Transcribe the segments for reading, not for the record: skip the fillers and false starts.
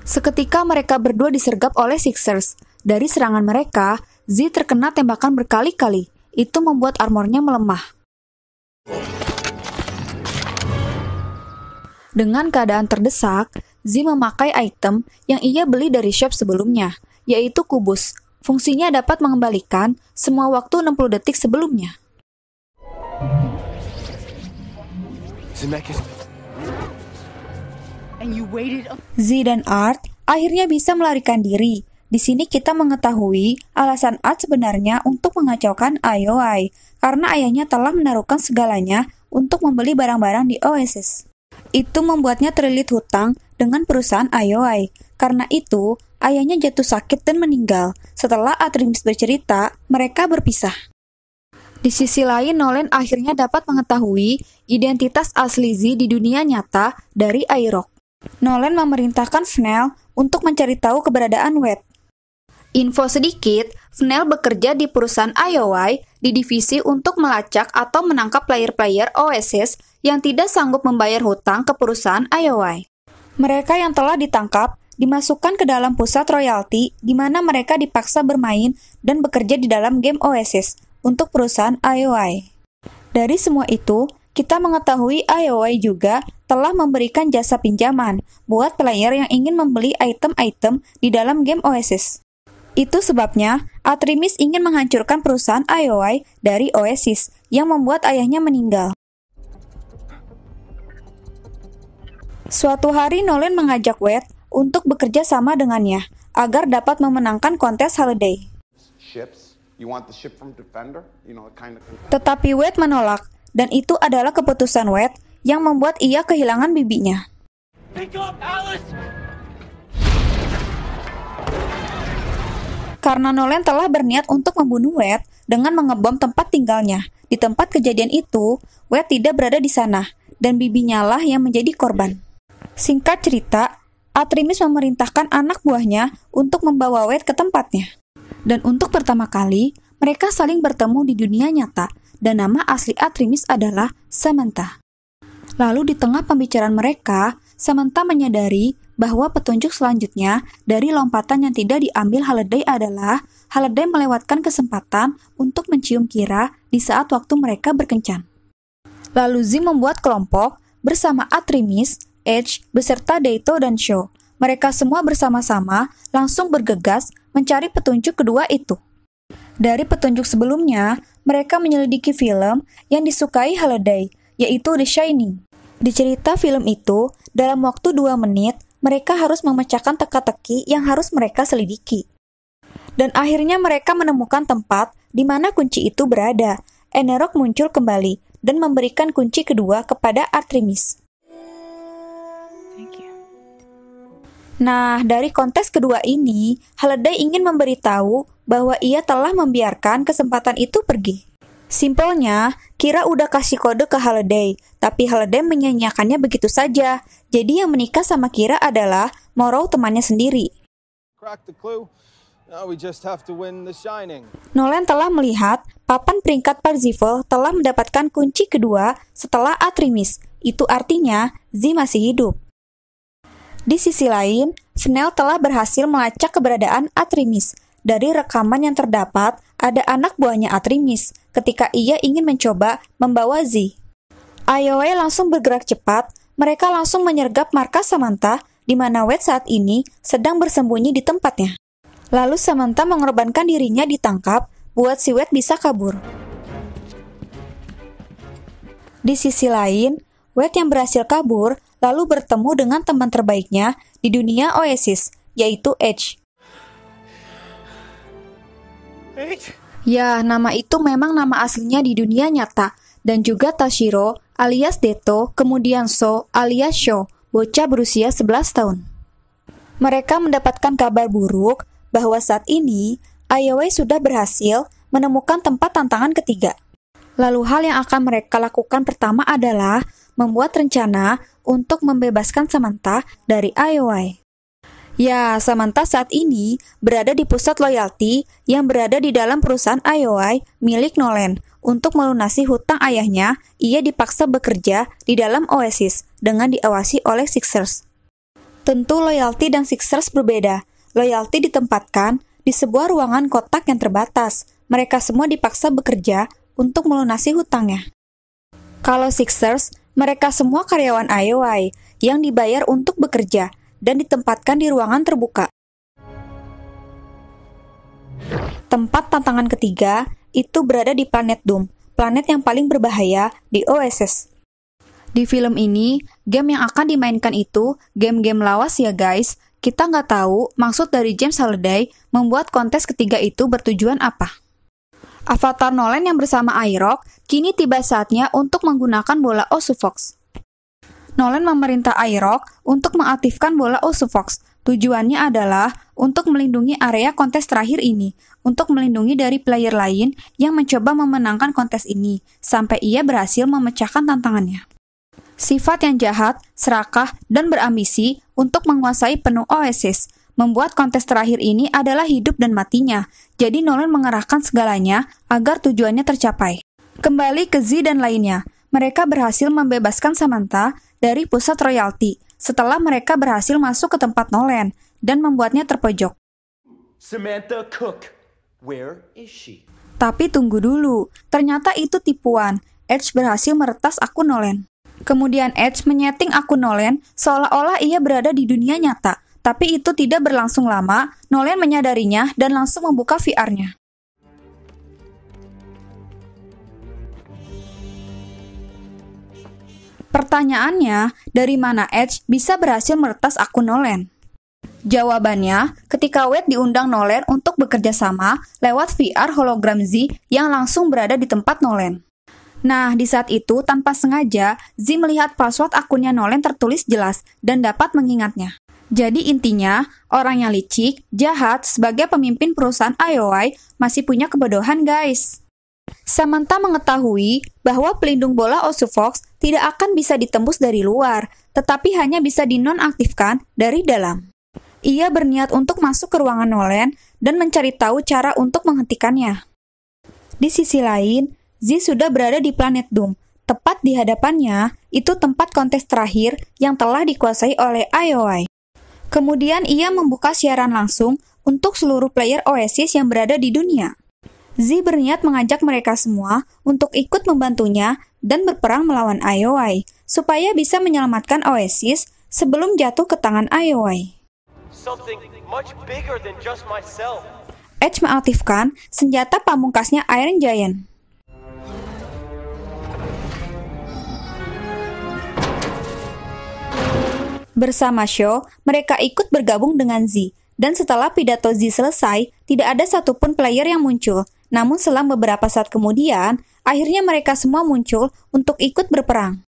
Seketika mereka berdua disergap oleh Sixers. Dari serangan mereka, Z terkena tembakan berkali-kali. Itu membuat armornya melemah. Dengan keadaan terdesak, Z memakai item yang ia beli dari shop sebelumnya, yaitu kubus. Fungsinya dapat mengembalikan semua waktu 60 detik sebelumnya. Z dan Art akhirnya bisa melarikan diri. Di sini kita mengetahui alasan Art sebenarnya untuk mengacaukan IOI, karena ayahnya telah menaruhkan segalanya untuk membeli barang-barang di Oasis. Itu membuatnya terlilit hutang dengan perusahaan IOI. Karena itu, ayahnya jatuh sakit dan meninggal. Setelah Artemis bercerita, mereka berpisah. Di sisi lain, Nolan akhirnya dapat mengetahui identitas asli Z di dunia nyata dari IROC. Nolan memerintahkan Snell untuk mencari tahu keberadaan Wade. Info sedikit, Snell bekerja di perusahaan IOI di divisi untuk melacak atau menangkap player-player Oasis yang tidak sanggup membayar hutang ke perusahaan IOI. Mereka yang telah ditangkap dimasukkan ke dalam pusat royalti di mana mereka dipaksa bermain dan bekerja di dalam game Oasis untuk perusahaan IOI. Dari semua itu, kita mengetahui IOI juga telah memberikan jasa pinjaman buat player yang ingin membeli item-item di dalam game Oasis. Itu sebabnya Artemis ingin menghancurkan perusahaan IOI dari Oasis yang membuat ayahnya meninggal. Suatu hari Nolan mengajak Wade untuk bekerja sama dengannya agar dapat memenangkan kontes Holiday. Tetapi Wade menolak, dan itu adalah keputusan Wade yang membuat ia kehilangan bibinya. Karena Nolan telah berniat untuk membunuh Wade dengan mengebom tempat tinggalnya. Di tempat kejadian itu, Wade tidak berada di sana, dan bibinya lah yang menjadi korban. Singkat cerita, Artemis memerintahkan anak buahnya untuk membawa Wade ke tempatnya. Dan untuk pertama kali, mereka saling bertemu di dunia nyata, dan nama asli Artemis adalah Samantha. Lalu di tengah pembicaraan mereka, Samantha menyadari bahwa petunjuk selanjutnya dari lompatan yang tidak diambil Holiday adalah Holiday melewatkan kesempatan untuk mencium Kira di saat waktu mereka berkencan. Lalu Z membuat kelompok bersama Artemis, Edge, beserta Daito dan Sho. Mereka semua bersama-sama langsung bergegas mencari petunjuk kedua itu. Dari petunjuk sebelumnya, mereka menyelidiki film yang disukai Holiday, yaitu The Shining. Di cerita film itu, dalam waktu 2 menit, mereka harus memecahkan teka-teki yang harus mereka selidiki. Dan akhirnya mereka menemukan tempat di mana kunci itu berada. Enerok muncul kembali dan memberikan kunci kedua kepada Artemis. Nah, dari kontes kedua ini, Holiday ingin memberitahu bahwa ia telah membiarkan kesempatan itu pergi. Simpelnya, Kira udah kasih kode ke Holiday, tapi Holiday menyanyiakannya begitu saja. Jadi yang menikah sama Kira adalah Morrow temannya sendiri. Nolan telah melihat papan peringkat Parzival telah mendapatkan kunci kedua setelah Artemis. Itu artinya Z masih hidup. Di sisi lain, Snell telah berhasil melacak keberadaan Artemis. Dari rekaman yang terdapat, ada anak buahnya Artemis ketika ia ingin mencoba membawa Z. IOI langsung bergerak cepat, mereka langsung menyergap markas Samantha, di mana Wade saat ini sedang bersembunyi di tempatnya. Lalu Samantha mengorbankan dirinya ditangkap, buat si Wade bisa kabur. Di sisi lain, Wade yang berhasil kabur, lalu bertemu dengan teman terbaiknya di dunia Oasis, yaitu Edge. Ya, nama itu memang nama aslinya di dunia nyata, dan juga Tashiro alias Deto, kemudian So alias Sho, bocah berusia 11 tahun. Mereka mendapatkan kabar buruk bahwa saat ini IOI sudah berhasil menemukan tempat tantangan ketiga. Lalu hal yang akan mereka lakukan pertama adalah membuat rencana untuk membebaskan Samantha dari IOI. Ya, Samantha saat ini berada di pusat loyalty yang berada di dalam perusahaan IOI milik Nolan. Untuk melunasi hutang ayahnya, ia dipaksa bekerja di dalam Oasis dengan diawasi oleh Sixers. Tentu Loyalty dan Sixers berbeda. Loyalty ditempatkan di sebuah ruangan kotak yang terbatas. Mereka semua dipaksa bekerja untuk melunasi hutangnya. Kalau Sixers, mereka semua karyawan IOI yang dibayar untuk bekerja dan ditempatkan di ruangan terbuka. Tempat tantangan ketiga itu berada di planet Doom, planet yang paling berbahaya di OSS. Di film ini, game yang akan dimainkan itu game-game lawas ya guys. Kita nggak tahu maksud dari James Halliday membuat kontes ketiga itu bertujuan apa. Avatar Nolan yang bersama iRock kini tiba saatnya untuk menggunakan bola Osufox. Nolan memerintah iRock untuk mengaktifkan bola Osufox. Tujuannya adalah untuk melindungi area kontes terakhir ini, untuk melindungi dari player lain yang mencoba memenangkan kontes ini, sampai ia berhasil memecahkan tantangannya. Sifat yang jahat, serakah, dan berambisi untuk menguasai penuh Oasis, membuat kontes terakhir ini adalah hidup dan matinya, jadi Nolan mengerahkan segalanya agar tujuannya tercapai. Kembali ke Z dan lainnya, mereka berhasil membebaskan Samantha dari pusat royalty, setelah mereka berhasil masuk ke tempat Nolan, dan membuatnya terpojok. Samantha Cook, where is she? Tapi tunggu dulu, ternyata itu tipuan. Edge berhasil meretas akun Nolan. Kemudian Edge menyeting akun Nolan seolah-olah ia berada di dunia nyata. Tapi itu tidak berlangsung lama, Nolan menyadarinya dan langsung membuka VR-nya. Pertanyaannya, dari mana Edge bisa berhasil meretas akun Nolan? Jawabannya, ketika Wade diundang Nolan untuk bekerja sama lewat VR hologram Z yang langsung berada di tempat Nolan. Nah, di saat itu, tanpa sengaja, Z melihat password akunnya Nolan tertulis jelas dan dapat mengingatnya. Jadi intinya, orang yang licik, jahat, sebagai pemimpin perusahaan IOI masih punya kebodohan guys. Samantha mengetahui bahwa pelindung bola Osufox tidak akan bisa ditembus dari luar, tetapi hanya bisa dinonaktifkan dari dalam. Ia berniat untuk masuk ke ruangan Nolan dan mencari tahu cara untuk menghentikannya. Di sisi lain, Z sudah berada di planet Doom. Tepat di hadapannya, itu tempat kontes terakhir yang telah dikuasai oleh IOI. Kemudian ia membuka siaran langsung untuk seluruh player Oasis yang berada di dunia. Z berniat mengajak mereka semua untuk ikut membantunya dan berperang melawan IOI, supaya bisa menyelamatkan Oasis sebelum jatuh ke tangan IOI. Edge mengaktifkan senjata pamungkasnya Iron Giant. Bersama Shaw, mereka ikut bergabung dengan Z, dan setelah pidato Z selesai, tidak ada satupun player yang muncul. Namun selang beberapa saat kemudian, akhirnya mereka semua muncul untuk ikut berperang.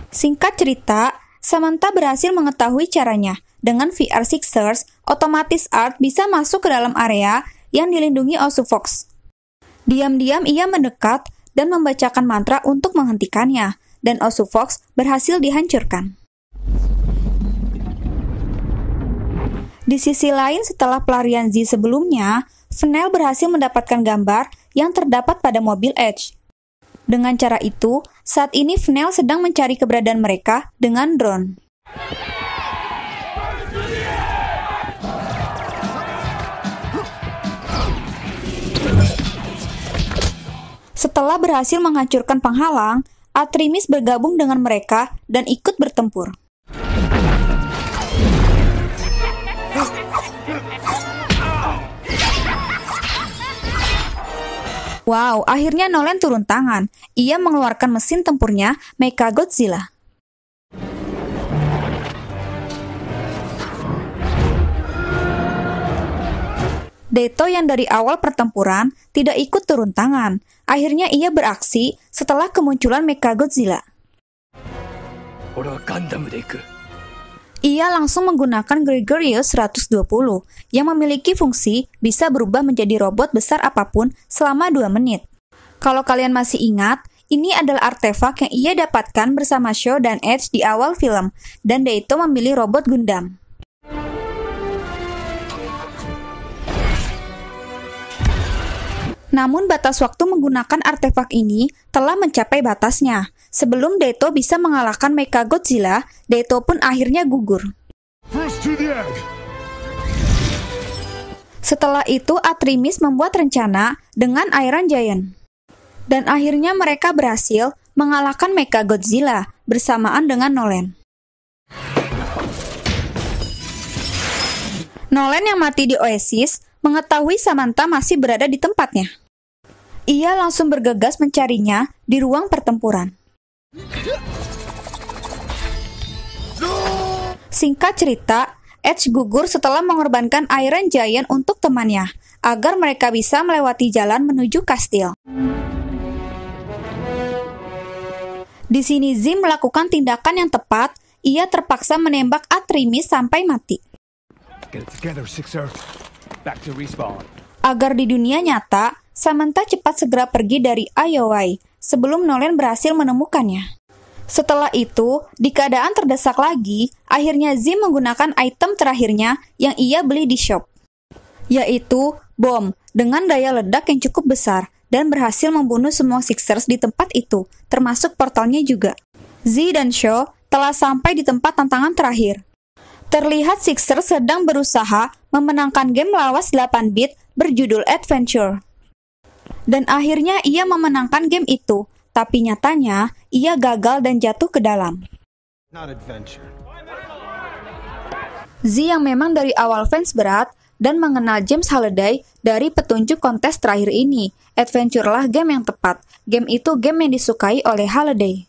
Singkat cerita, Samantha berhasil mengetahui caranya. Dengan VR Sixers, otomatis Art bisa masuk ke dalam area yang dilindungi Osufox. Diam-diam ia mendekat dan membacakan mantra untuk menghentikannya, dan Osufox berhasil dihancurkan. Di sisi lain, setelah pelarian Z sebelumnya, Fennel berhasil mendapatkan gambar yang terdapat pada mobil Edge. Dengan cara itu, saat ini Fennel sedang mencari keberadaan mereka dengan drone. Setelah berhasil menghancurkan penghalang, Artemis bergabung dengan mereka dan ikut bertempur. Wow, akhirnya Nolan turun tangan. Ia mengeluarkan mesin tempurnya Mechagodzilla. Daito yang dari awal pertempuran tidak ikut turun tangan. Akhirnya ia beraksi setelah kemunculan Mechagodzilla. Ia langsung menggunakan Gregorius 120 yang memiliki fungsi bisa berubah menjadi robot besar apapun selama 2 menit. Kalau kalian masih ingat, ini adalah artefak yang ia dapatkan bersama Shaw dan Edge di awal film, dan Daito memilih robot Gundam. Namun batas waktu menggunakan artefak ini telah mencapai batasnya. Sebelum Daito bisa mengalahkan Mechagodzilla, Daito pun akhirnya gugur. First to the egg. Setelah itu Atrimis membuat rencana dengan Iron Giant. Dan akhirnya mereka berhasil mengalahkan Mechagodzilla bersamaan dengan Nolan. Nolan yang mati di Oasis mengetahui Samantha masih berada di tempatnya. Ia langsung bergegas mencarinya di ruang pertempuran. Singkat cerita, Edge gugur setelah mengorbankan Iron Giant untuk temannya, agar mereka bisa melewati jalan menuju kastil. Di sini Zim melakukan tindakan yang tepat, ia terpaksa menembak Atrimis sampai mati. Get it together, Sixer. Back to respawn. Agar di dunia nyata, Samantha cepat segera pergi dari IOI sebelum Nolan berhasil menemukannya. Setelah itu, di keadaan terdesak lagi, akhirnya Zim menggunakan item terakhirnya yang ia beli di shop, yaitu bom dengan daya ledak yang cukup besar dan berhasil membunuh semua Sixers di tempat itu, termasuk portalnya juga. Z dan Shaw telah sampai di tempat tantangan terakhir. Terlihat Sixers sedang berusaha memenangkan game lawas 8-bit berjudul Adventure. Dan akhirnya ia memenangkan game itu, tapi nyatanya ia gagal dan jatuh ke dalam. Not adventure. Z yang memang dari awal fans berat dan mengenal James Halliday dari petunjuk kontes terakhir ini. Adventure lah game yang tepat. Game itu game yang disukai oleh Halliday.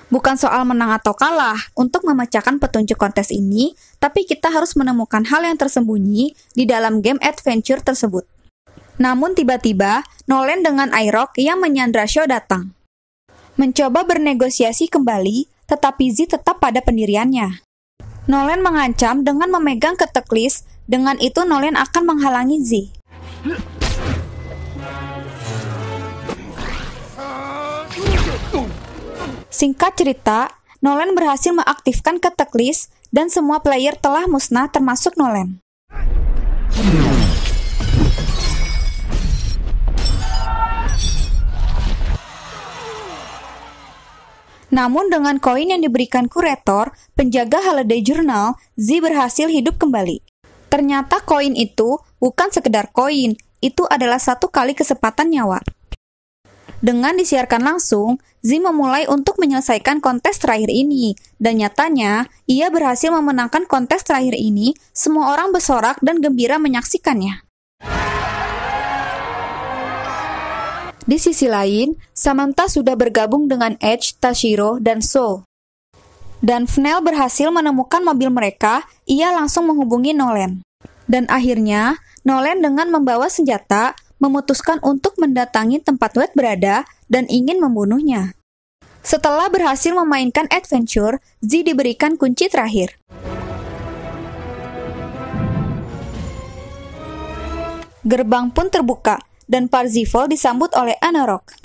Bukan soal menang atau kalah untuk memecahkan petunjuk kontes ini, tapi kita harus menemukan hal yang tersembunyi di dalam game Adventure tersebut. Namun tiba-tiba, Nolan dengan iRock yang menyandra Shaw datang. Mencoba bernegosiasi kembali, tetapi Z tetap pada pendiriannya. Nolan mengancam dengan memegang ketek list, dengan itu Nolan akan menghalangi Z. Singkat cerita, Nolan berhasil mengaktifkan ketek list dan semua player telah musnah termasuk Nolan. Namun dengan koin yang diberikan kurator, penjaga Halliday Journal, Z berhasil hidup kembali. Ternyata koin itu bukan sekedar koin, itu adalah satu kali kesempatan nyawa. Dengan disiarkan langsung, Z memulai untuk menyelesaikan kontes terakhir ini, dan nyatanya, ia berhasil memenangkan kontes terakhir ini, semua orang bersorak dan gembira menyaksikannya. Di sisi lain, Samantha sudah bergabung dengan Edge, Tashiro, dan So. Dan Fnell berhasil menemukan mobil mereka, ia langsung menghubungi Nolan. Dan akhirnya, Nolan dengan membawa senjata, memutuskan untuk mendatangi tempat Wade berada dan ingin membunuhnya. Setelah berhasil memainkan Adventure, Z diberikan kunci terakhir. Gerbang pun terbuka, dan Parzival disambut oleh Anarok.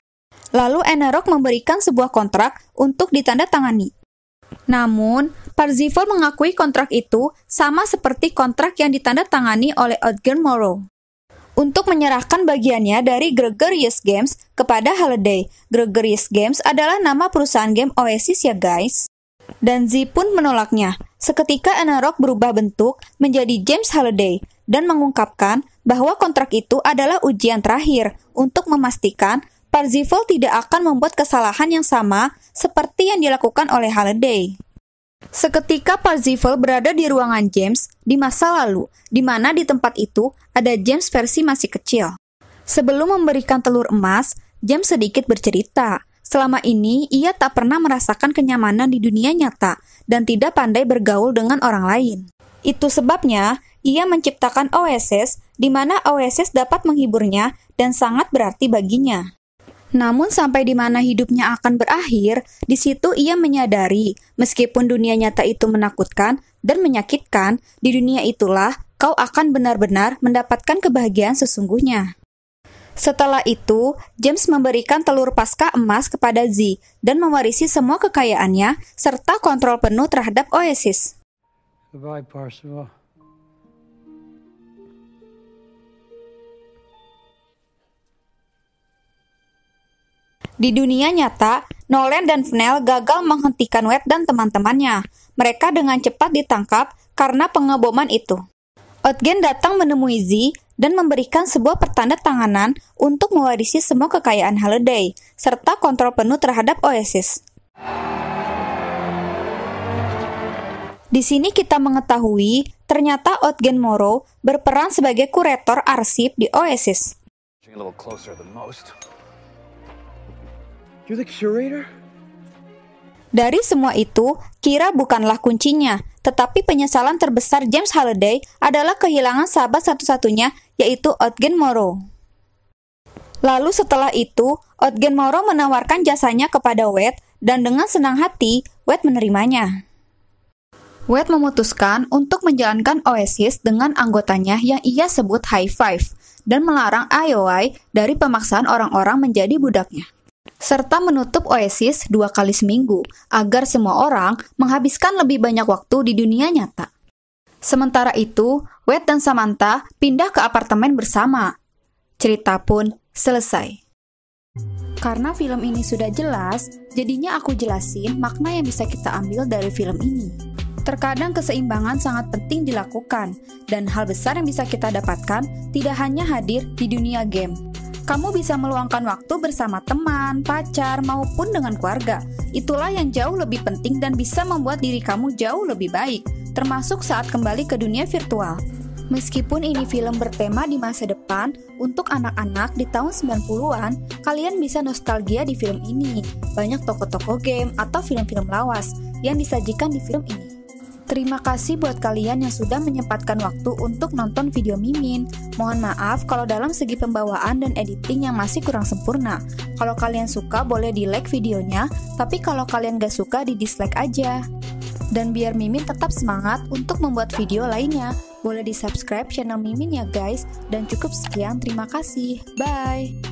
Lalu Anarok memberikan sebuah kontrak untuk ditandatangani. Namun, Parzival mengakui kontrak itu sama seperti kontrak yang ditandatangani oleh Edgar Morrow. Untuk menyerahkan bagiannya dari Gregarious Games kepada Halliday. Gregarious Games adalah nama perusahaan game Oasis ya guys. Dan Z pun menolaknya. Seketika Anarok berubah bentuk menjadi James Halliday dan mengungkapkan bahwa kontrak itu adalah ujian terakhir untuk memastikan Parzival tidak akan membuat kesalahan yang sama seperti yang dilakukan oleh Halliday. Seketika Parzival berada di ruangan James di masa lalu, di mana di tempat itu ada James versi masih kecil. Sebelum memberikan telur emas, James sedikit bercerita. Selama ini, ia tak pernah merasakan kenyamanan di dunia nyata dan tidak pandai bergaul dengan orang lain. Itu sebabnya, ia menciptakan Oasis, di mana Oasis dapat menghiburnya dan sangat berarti baginya. Namun sampai di mana hidupnya akan berakhir, di situ ia menyadari, meskipun dunia nyata itu menakutkan dan menyakitkan, di dunia itulah kau akan benar-benar mendapatkan kebahagiaan sesungguhnya. Setelah itu, James memberikan telur Paskah emas kepada Z dan mewarisi semua kekayaannya serta kontrol penuh terhadap Oasis. Goodbye, Parzival. Di dunia nyata, Nolan dan Fennel gagal menghentikan Wade dan teman-temannya. Mereka dengan cepat ditangkap karena pengeboman itu. Ogden datang menemui Z dan memberikan sebuah pertanda tanganan untuk mewarisi semua kekayaan Halliday, serta kontrol penuh terhadap Oasis. Di sini kita mengetahui, ternyata Ogden Morrow berperan sebagai kurator arsip di Oasis. A little closer than most. You're the curator? Dari semua itu, Kira bukanlah kuncinya, tetapi penyesalan terbesar James Halliday adalah kehilangan sahabat satu-satunya, yaitu Ogden Morrow. Lalu setelah itu, Ogden Morrow menawarkan jasanya kepada Wade, dan dengan senang hati, Wade menerimanya. Wade memutuskan untuk menjalankan Oasis dengan anggotanya yang ia sebut High Five, dan melarang IOI dari pemaksaan orang-orang menjadi budaknya, serta menutup Oasis 2 kali seminggu agar semua orang menghabiskan lebih banyak waktu di dunia nyata. Sementara itu, Wade dan Samantha pindah ke apartemen bersama. Cerita pun selesai. Karena film ini sudah jelas, jadinya aku jelasin makna yang bisa kita ambil dari film ini. Terkadang keseimbangan sangat penting dilakukan, dan hal besar yang bisa kita dapatkan tidak hanya hadir di dunia game. Kamu bisa meluangkan waktu bersama teman, pacar, maupun dengan keluarga. Itulah yang jauh lebih penting dan bisa membuat diri kamu jauh lebih baik, termasuk saat kembali ke dunia virtual. Meskipun ini film bertema di masa depan, untuk anak-anak di tahun 90-an, kalian bisa nostalgia di film ini. Banyak toko-toko game atau film-film lawas yang disajikan di film ini. Terima kasih buat kalian yang sudah menyempatkan waktu untuk nonton video Mimin. Mohon maaf kalau dalam segi pembawaan dan editing yang masih kurang sempurna. Kalau kalian suka boleh di-like videonya, tapi kalau kalian gak suka di-dislike aja. Dan biar Mimin tetap semangat untuk membuat video lainnya, boleh di-subscribe channel Mimin ya guys. Dan cukup sekian, terima kasih. Bye!